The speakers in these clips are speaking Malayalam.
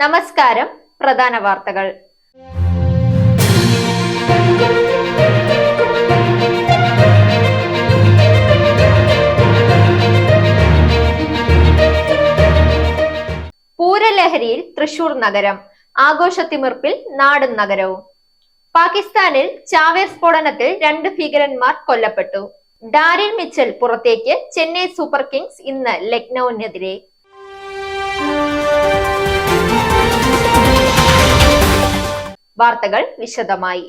നമസ്കാരം. പ്രധാന വാർത്തകൾ. പൂരലഹരിയിൽ തൃശൂർ നഗരം, ആഘോഷത്തിമിർപ്പിൽ നാടും നഗരവും. പാകിസ്ഥാനിൽ ചാവേർ സ്ഫോടനത്തിൽ 2 ഭീകരന്മാർ കൊല്ലപ്പെട്ടു. ഡാരിൻ മിച്ചൽ പുറത്തേക്ക്. ചെന്നൈ സൂപ്പർ കിങ്സ് ഇന്ന് ലക്നൌവിനെതിരെ. വാർത്തകൾ വിശദമായി.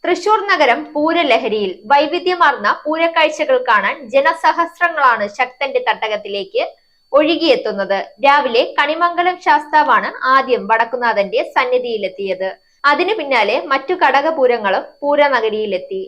തൃശൂർ നഗരം പൂരലഹരിയിൽ. വൈവിധ്യമാർന്ന പൂരക്കാഴ്ചകൾ കാണാൻ ജനസഹസ്രങ്ങളാണ് ശക്തന്റെ തട്ടകത്തിലേക്ക് ഒഴുകിയെത്തുന്നത്. രാവിലെ കണിമംഗലം ശാസ്താവാണ് ആദ്യം വടക്കുനാഥന്റെ സന്നിധിയിലെത്തിയത്. അതിനു പിന്നാലെ മറ്റു ഘടകപൂരങ്ങളും പൂരനഗരിയിലെത്തി.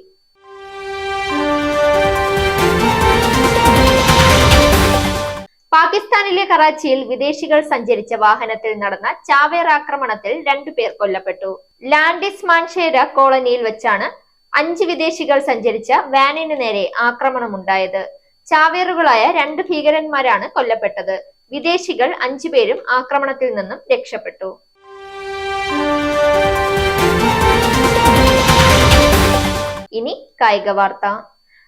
പാകിസ്ഥാനിലെ കറാച്ചിയിൽ വിദേശികൾ സഞ്ചരിച്ച വാഹനത്തിൽ നടന്ന ചാവേർ ആക്രമണത്തിൽ 2 പേർ കൊല്ലപ്പെട്ടു. ലാൻഡിസ് മാൻഷേര കോളനിയിൽ വെച്ചാണ് 5 വിദേശികൾ സഞ്ചരിച്ച വാനിന് നേരെ ആക്രമണമുണ്ടായത്. ചാവേറുകളായ 2 ഭീകരന്മാരാണ് കൊല്ലപ്പെട്ടത്. വിദേശികൾ 5 പേരും ആക്രമണത്തിൽ നിന്നും രക്ഷപ്പെട്ടു. ഇനി കായിക വാർത്ത.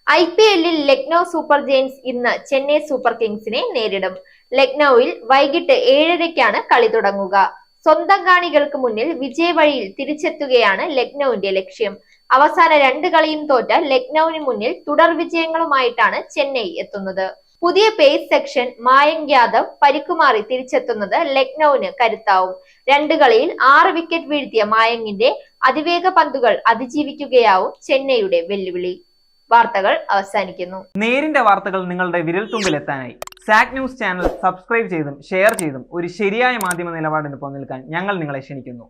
IPL-ൽ ലക്നൌ സൂപ്പർ ജയൻസ് ഇന്ന് ചെന്നൈ സൂപ്പർ കിങ്സിനെ നേരിടും. ലക്നൌവിൽ വൈകിട്ട് 7:30-ക്കാണ് കളി തുടങ്ങുക. സ്വന്തം കാണികൾക്ക് മുന്നിൽ വിജയവഴിയിൽ തിരിച്ചെത്തുകയാണ് ലക്നൌവിന്റെ ലക്ഷ്യം. അവസാന 2 കളിയും തോറ്റ ലക്നൌവിന് മുന്നിൽ തുടർ വിജയങ്ങളുമായിട്ടാണ് ചെന്നൈ എത്തുന്നത്. പുതിയ പേസ് സെക്ഷൻ മായങ്ക് യാദവ് പരിക്കുമാറി തിരിച്ചെത്തുന്നത് ലക്നൌവിന് കരുത്താവും. 2 കളിയിൽ 6 വിക്കറ്റ് വീഴ്ത്തിയ മായങ്കിന്റെ അതിവേഗ പന്തുകൾ അതിജീവിക്കുകയാവും ചെന്നൈയുടെ വെല്ലുവിളി. വാർത്തകൾ അവസാനിക്കുന്നു. നേരിന്റെ വാർത്തകൾ നിങ്ങളുടെ വിരൽത്തുമ്പിൽ എത്താനായി സാക് ന്യൂസ് ചാനൽ സബ്സ്ക്രൈബ് ചെയ്തും ഷെയർ ചെയ്തും ഒരു ശരിയായ മാധ്യമ നിലപാടിന് നിൽക്കാൻ ഞങ്ങൾ നിങ്ങളെ ക്ഷണിക്കുന്നു.